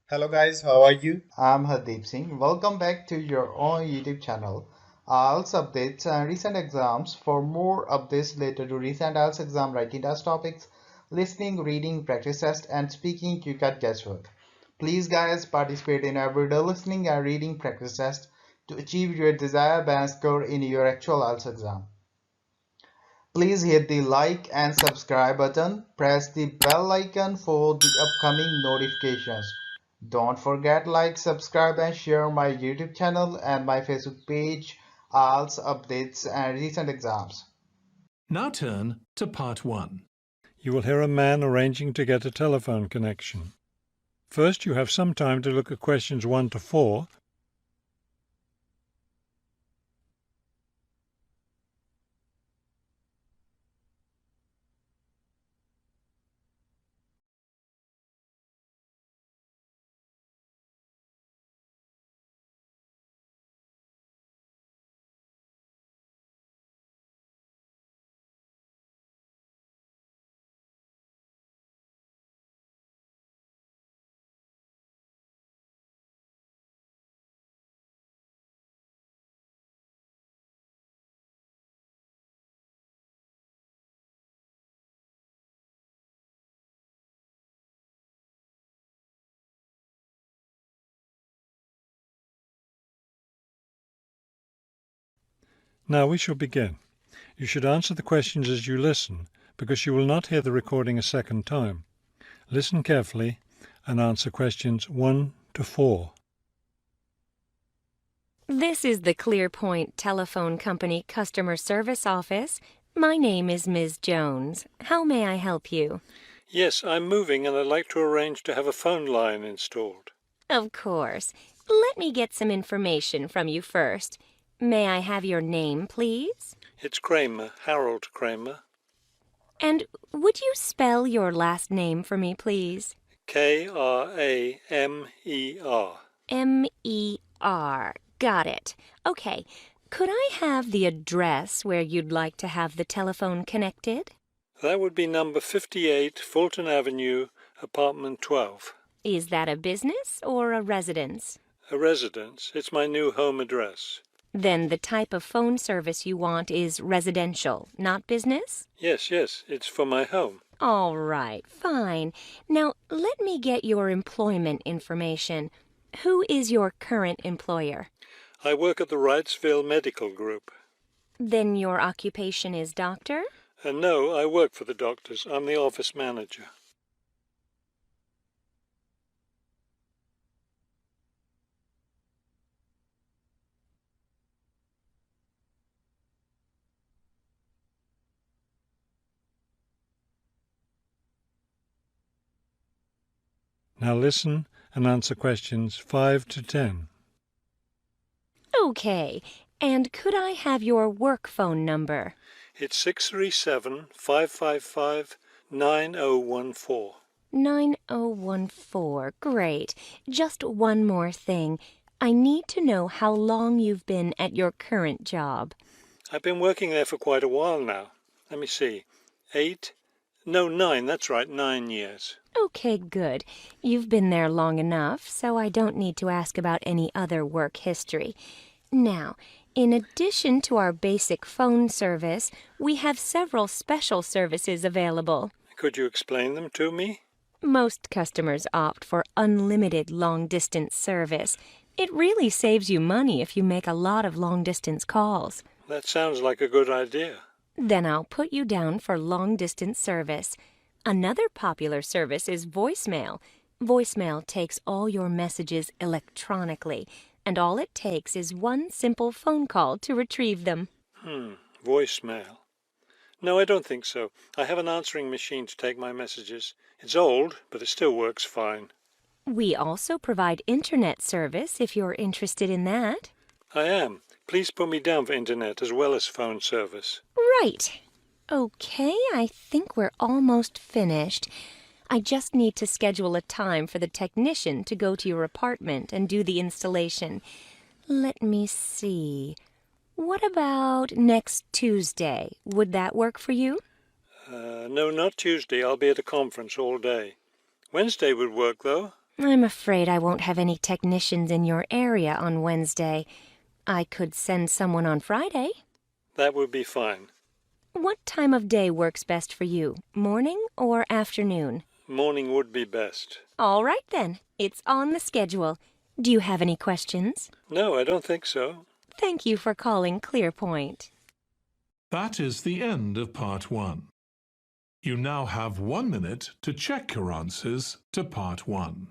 Hello guys, how are you? I'm Hardeep Singh. Welcome back to your own YouTube channel. IELTS updates and recent exams. For more updates related to recent IELTS exam writing test topics, listening, reading, practice test, and speaking, you got guesswork. Please, guys, participate in everyday listening and reading practice test to achieve your desired band score in your actual IELTS exam. Please hit the like and subscribe button. Press the bell icon for the upcoming notifications. Don't forget like, subscribe and share my YouTube channel and my Facebook page, IELTS updates and recent exams. Now turn to part 1. You will hear a man arranging to get a telephone connection. First, you have some time to look at questions 1 to 4. Now we shall begin. You should answer the questions as you listen, because you will not hear the recording a second time. Listen carefully and answer questions 1 to 4. This is the ClearPoint Telephone Company Customer Service Office. My name is Ms. Jones. How may I help you? Yes, I'm moving and I'd like to arrange to have a phone line installed. Of course. Let me get some information from you first. May I have your name, please? It's Kramer, Harold Kramer. And would you spell your last name for me, please? Kramer. M-E-R. Got it. Okay. Could I have the address where you'd like to have the telephone connected? That would be number 58 Fulton Avenue, apartment 12. Is that a business or a residence? A residence. It's my new home address. Then the type of phone service you want is residential, not business? Yes, it's for my home. All right, fine. Now, let me get your employment information. Who is your current employer? I work at the Wrightsville Medical Group. Then your occupation is doctor? No, I work for the doctors. I'm the office manager. Now listen and answer questions 5 to 10. Okay. And could I have your work phone number? It's 637-555-9014. 9014. Great. Just one more thing. I need to know how long you've been at your current job. I've been working there for quite a while now. Let me see. 9, that's right, 9 years. Okay, good. You've been there long enough, so I don't need to ask about any other work history. Now, in addition to our basic phone service, we have several special services available. Could you explain them to me? Most customers opt for unlimited long-distance service. It really saves you money if you make a lot of long-distance calls. That sounds like a good idea. Then I'll put you down for long-distance service. Another popular service is voicemail. Voicemail takes all your messages electronically, and all it takes is one simple phone call to retrieve them. Voicemail. No, I don't think so. I have an answering machine to take my messages. It's old, but it still works fine. We also provide internet service if you're interested in that. I am. Please put me down for internet as well as phone service. Right. Okay, I think we're almost finished. I just need to schedule a time for the technician to go to your apartment and do the installation. Let me see. What about next Tuesday? Would that work for you? No, not Tuesday. I'll be at a conference all day. Wednesday would work, though. I'm afraid I won't have any technicians in your area on Wednesday. I could send someone on Friday. That would be fine. What time of day works best for you, morning or afternoon? Morning would be best. All right then, it's on the schedule. Do you have any questions? No, I don't think so. Thank you for calling Clearpoint. That is the end of Part 1. You now have 1 minute to check your answers to Part 1.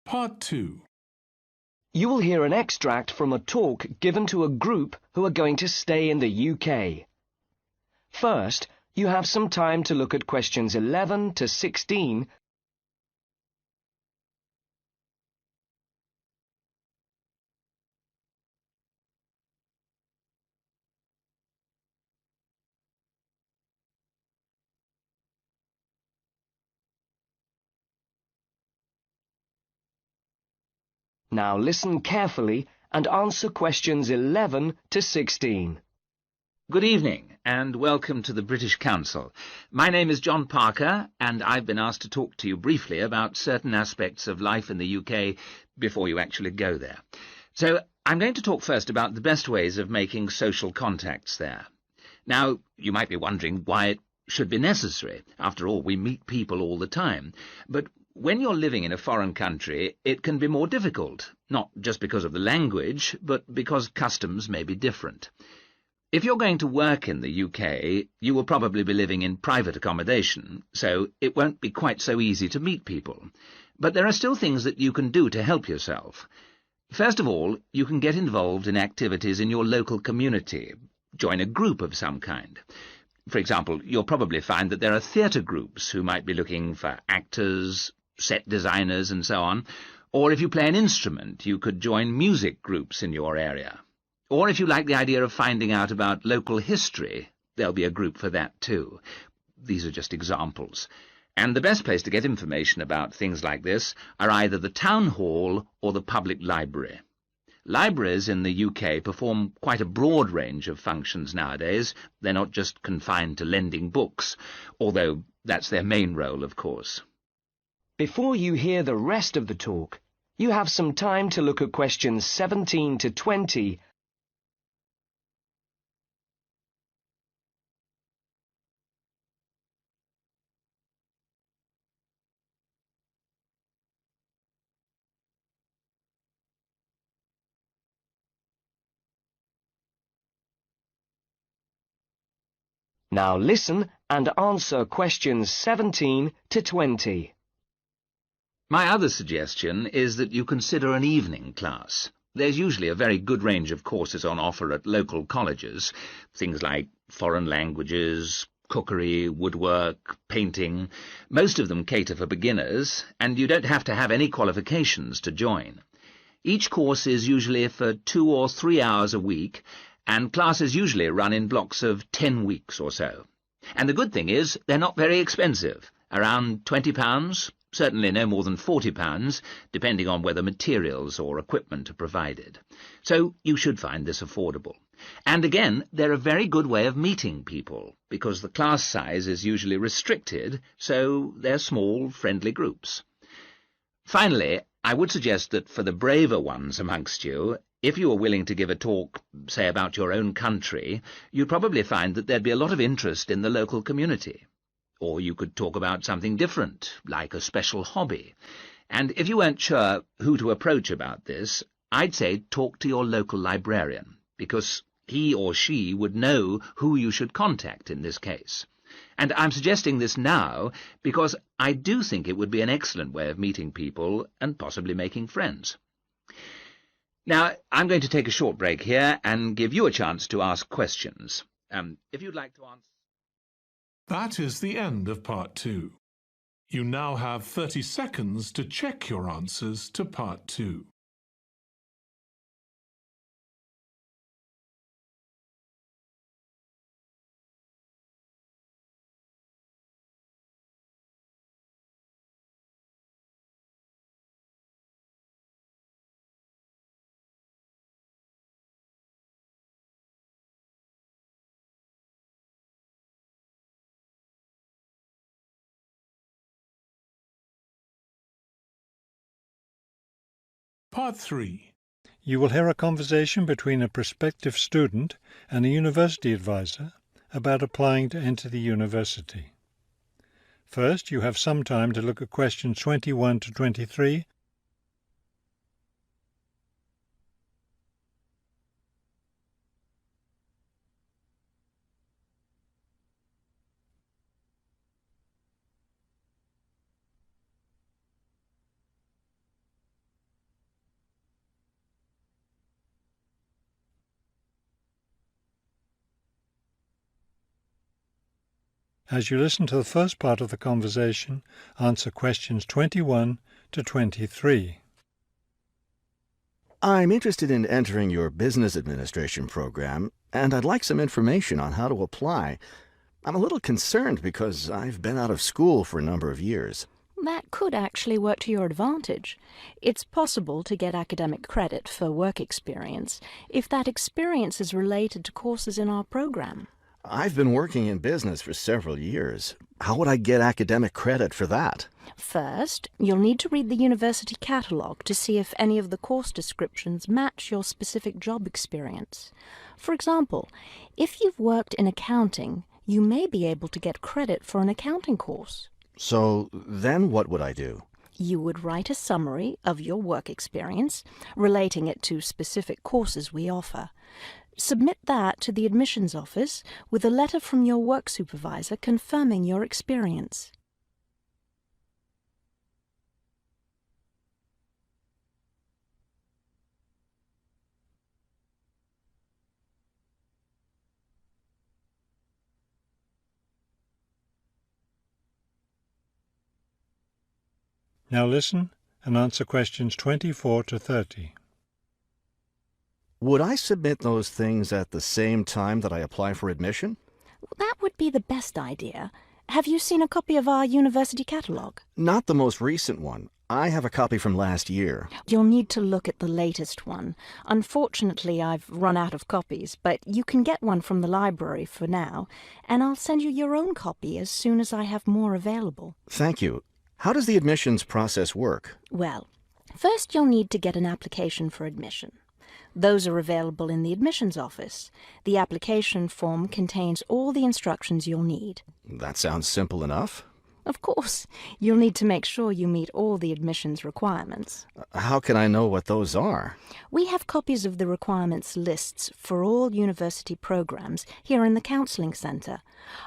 Part 2. You will hear an extract from a talk given to a group who are going to stay in the UK. First, you have some time to look at questions 11 to 16. Now listen carefully and answer questions 11 to 16. Good evening and welcome to the British Council. My name is John Parker and I've been asked to talk to you briefly about certain aspects of life in the UK before you actually go there. So I'm going to talk first about the best ways of making social contacts there. Now, you might be wondering why it should be necessary. After all, we meet people all the time. But when you're living in a foreign country, it can be more difficult, not just because of the language, but because customs may be different. If you're going to work in the UK, you will probably be living in private accommodation, so it won't be quite so easy to meet people. But there are still things that you can do to help yourself. First of all, you can get involved in activities in your local community. Join a group of some kind. For example, you'll probably find that there are theatre groups who might be looking for actors, set designers and so on. Or if you play an instrument, you could join music groups in your area. Or if you like the idea of finding out about local history, there'll be a group for that too. These are just examples. And the best place to get information about things like this are either the town hall or the public library. Libraries in the UK perform quite a broad range of functions nowadays. They're not just confined to lending books, although that's their main role, of course. Before you hear the rest of the talk, you have some time to look at questions 17 to 20. Now listen and answer questions 17 to 20. My other suggestion is that you consider an evening class. There's usually a very good range of courses on offer at local colleges, things like foreign languages, cookery, woodwork, painting. Most of them cater for beginners, and you don't have to have any qualifications to join. Each course is usually for 2 or 3 hours a week, and classes usually run in blocks of 10 weeks or so. And the good thing is they're not very expensive, around £20, certainly no more than £40, depending on whether materials or equipment are provided. So you should find this affordable. And again, they're a very good way of meeting people, because the class size is usually restricted, so they're small, friendly groups. Finally, I would suggest that for the braver ones amongst you, if you were willing to give a talk, say, about your own country, you'd probably find that there'd be a lot of interest in the local community. Or you could talk about something different, like a special hobby. And if you weren't sure who to approach about this, I'd say talk to your local librarian, because he or she would know who you should contact in this case. And I'm suggesting this now because I do think it would be an excellent way of meeting people and possibly making friends. Now, I'm going to take a short break here and give you a chance to ask questions. If you'd like to answer... That is the end of Part 2. You now have 30 seconds to check your answers to Part 2. Part 3. You will hear a conversation between a prospective student and a university advisor about applying to enter the university. First, you have some time to look at questions 21 to 23. As you listen to the first part of the conversation, answer questions 21 to 23. I'm interested in entering your business administration program, and I'd like some information on how to apply. I'm a little concerned because I've been out of school for a number of years. That could actually work to your advantage. It's possible to get academic credit for work experience if that experience is related to courses in our program. I've been working in business for several years. How would I get academic credit for that? First, you'll need to read the university catalogue to see if any of the course descriptions match your specific job experience. For example, if you've worked in accounting, you may be able to get credit for an accounting course. So then what would I do? You would write a summary of your work experience, relating it to specific courses we offer. Submit that to the admissions office with a letter from your work supervisor confirming your experience. Now listen and answer questions 24 to 30. Would I submit those things at the same time that I apply for admission? That would be the best idea. Have you seen a copy of our university catalogue? Not the most recent one. I have a copy from last year. You'll need to look at the latest one. Unfortunately, I've run out of copies, but you can get one from the library for now, and I'll send you your own copy as soon as I have more available. Thank you. How does the admissions process work? Well, first you'll need to get an application for admission. Those are available in the admissions office. The application form contains all the instructions you'll need. That sounds simple enough. Of course, you'll need to make sure you meet all the admissions requirements. How can I know what those are? We have copies of the requirements lists for all university programs here in the Counselling Centre.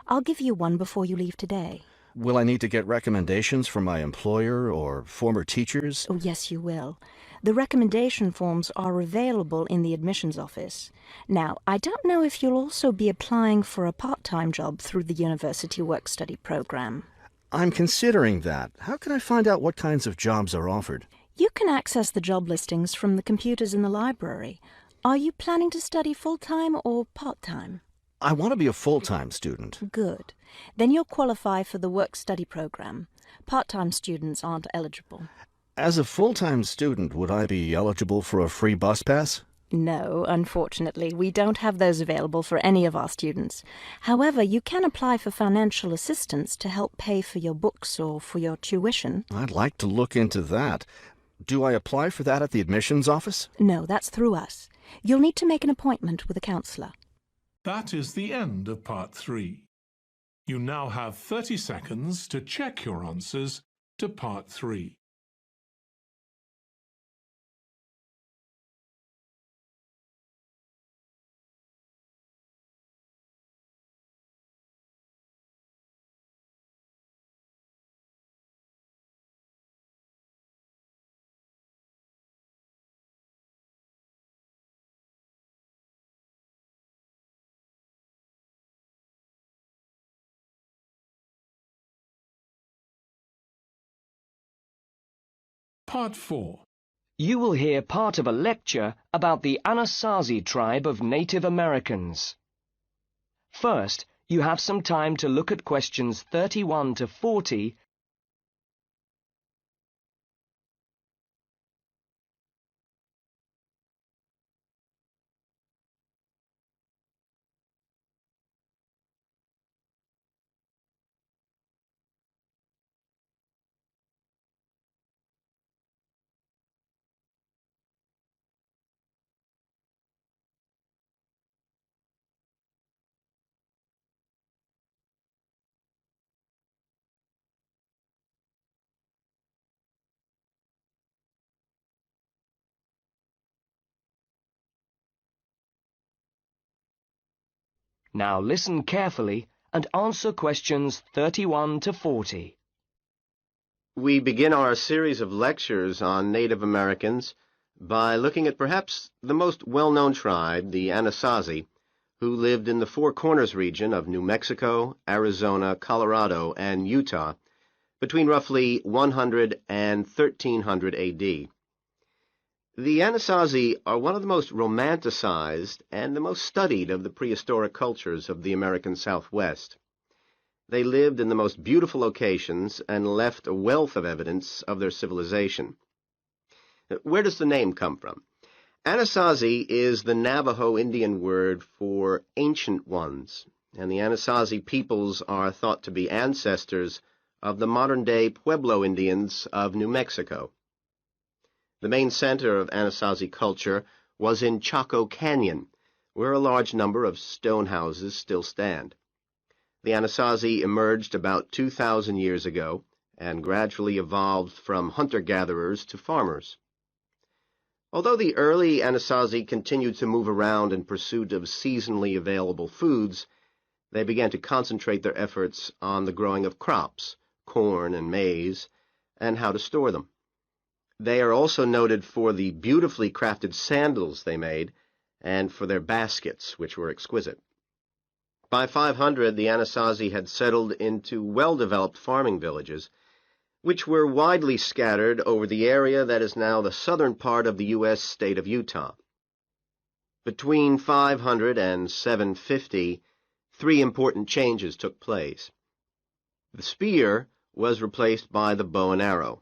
I'll give you one before you leave today. Will I need to get recommendations from my employer or former teachers? Oh, yes, you will. The recommendation forms are available in the admissions office. Now, I don't know if you'll also be applying for a part-time job through the university work-study program. I'm considering that. How can I find out what kinds of jobs are offered? You can access the job listings from the computers in the library. Are you planning to study full-time or part-time? I want to be a full-time student. Good. Then you'll qualify for the work-study program. Part-time students aren't eligible. As a full-time student, would I be eligible for a free bus pass? No, unfortunately, we don't have those available for any of our students. However, you can apply for financial assistance to help pay for your books or for your tuition. I'd like to look into that. Do I apply for that at the admissions office? No, that's through us. You'll need to make an appointment with a counsellor. That is the end of Part 3. You now have 30 seconds to check your answers to Part 3. Part 4. You will hear part of a lecture about the Anasazi tribe of Native Americans. First, you have some time to look at questions 31 to 40. Now listen carefully and answer questions 31 to 40. We begin our series of lectures on Native Americans by looking at perhaps the most well-known tribe, the Anasazi, who lived in the Four Corners region of New Mexico, Arizona, Colorado, and Utah between roughly 100 and 1300 AD. The Anasazi are one of the most romanticized and the most studied of the prehistoric cultures of the American Southwest. They lived in the most beautiful locations and left a wealth of evidence of their civilization. Where does the name come from? Anasazi is the Navajo Indian word for ancient ones, and the Anasazi peoples are thought to be ancestors of the modern-day Pueblo Indians of New Mexico. The main center of Anasazi culture was in Chaco Canyon, where a large number of stone houses still stand. The Anasazi emerged about 2,000 years ago and gradually evolved from hunter-gatherers to farmers. Although the early Anasazi continued to move around in pursuit of seasonally available foods, they began to concentrate their efforts on the growing of crops, corn and maize, and how to store them. They are also noted for the beautifully crafted sandals they made and for their baskets, which were exquisite. By 500, the Anasazi had settled into well-developed farming villages, which were widely scattered over the area that is now the southern part of the U.S. state of Utah. Between 500 and 750, three important changes took place. The spear was replaced by the bow and arrow.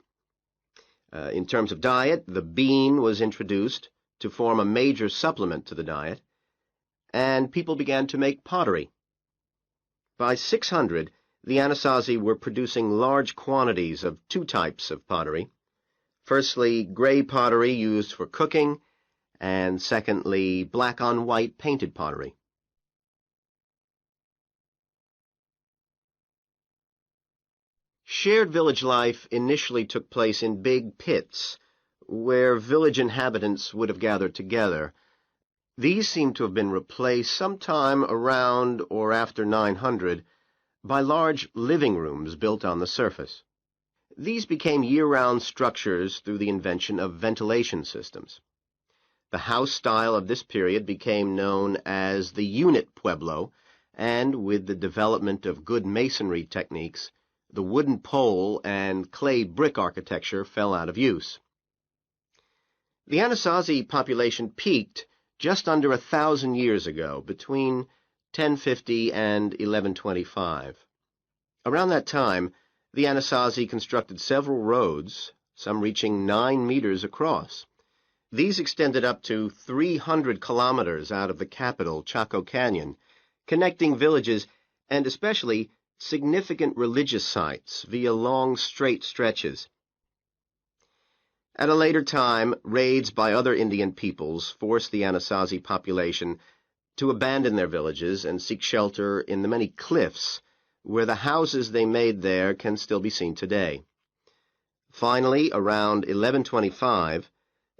In terms of diet, the bean was introduced to form a major supplement to the diet, and people began to make pottery. By 600, the Anasazi were producing large quantities of two types of pottery. Firstly, gray pottery used for cooking, and secondly, black-on-white painted pottery. Shared village life initially took place in big pits, where village inhabitants would have gathered together. These seem to have been replaced sometime around or after 900 by large living rooms built on the surface. These became year-round structures through the invention of ventilation systems. The house style of this period became known as the unit pueblo, and with the development of good masonry techniques, the wooden pole and clay brick architecture fell out of use. The Anasazi population peaked just under 1,000 years ago, between 1050 and 1125. Around that time, the Anasazi constructed several roads, some reaching 9 meters across. These extended up to 300 kilometers out of the capital, Chaco Canyon, connecting villages and especially significant religious sites via long, straight stretches. At a later time, raids by other Indian peoples forced the Anasazi population to abandon their villages and seek shelter in the many cliffs, where the houses they made there can still be seen today. Finally, around 1125,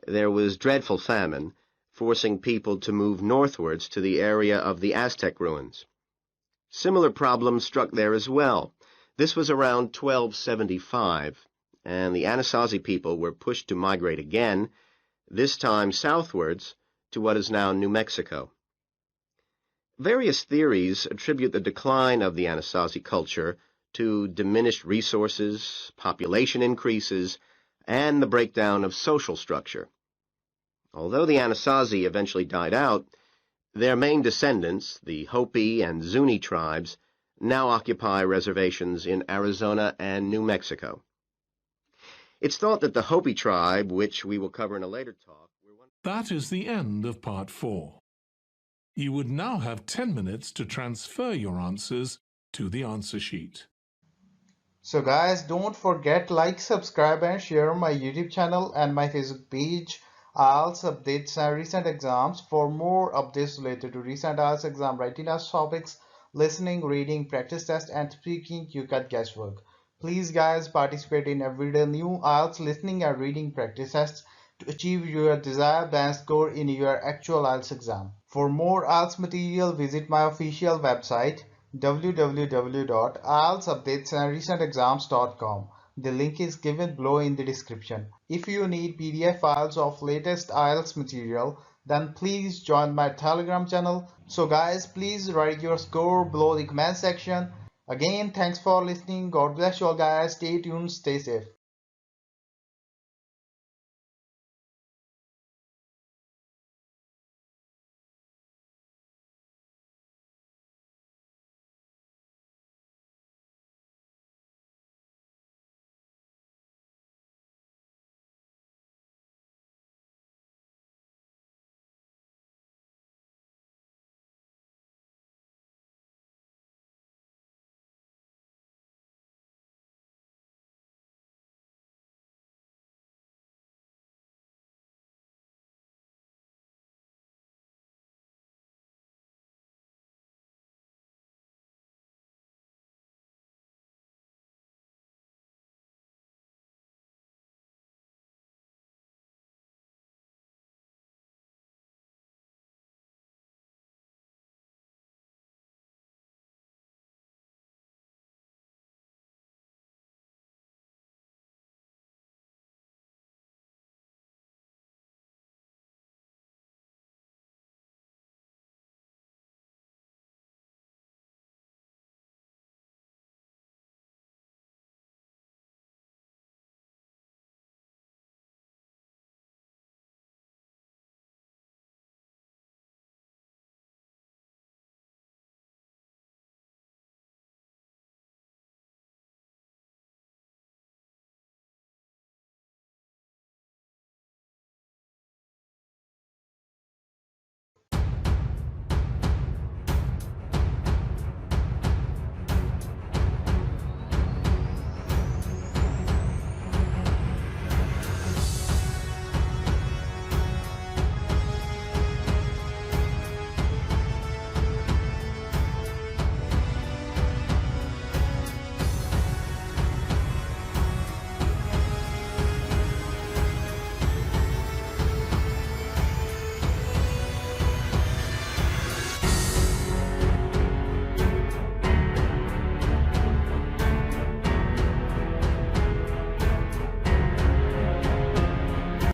there was dreadful famine, forcing people to move northwards to the area of the Aztec ruins. Similar problems struck there as well. This was around 1275, and the Anasazi people were pushed to migrate again, this time southwards to what is now New Mexico. Various theories attribute the decline of the Anasazi culture to diminished resources, population increases, and the breakdown of social structure. Although the Anasazi eventually died out, their main descendants, the Hopi and Zuni tribes, now occupy reservations in Arizona and New Mexico. It's thought that the Hopi tribe, which we will cover in a later talk, That is the end of part 4. You would now have 10 minutes to transfer your answers to the answer sheet. So guys, don't forget like, subscribe and share my YouTube channel and my Facebook page, IELTS updates and recent exams. For more updates related to recent IELTS exam writing test topics, listening, reading, practice test and speaking, you got guesswork. Please guys, participate in everyday new IELTS listening and reading practice tests to achieve your desired band score in your actual IELTS exam. For more IELTS material, visit my official website www.ieltsupdatesandrecentexams.com. The link is given below in the description. If you need PDF files of latest IELTS material, then please join my Telegram channel. So guys, please write your score below the comment section. Again, thanks for listening. God bless you all guys. Stay tuned, stay safe.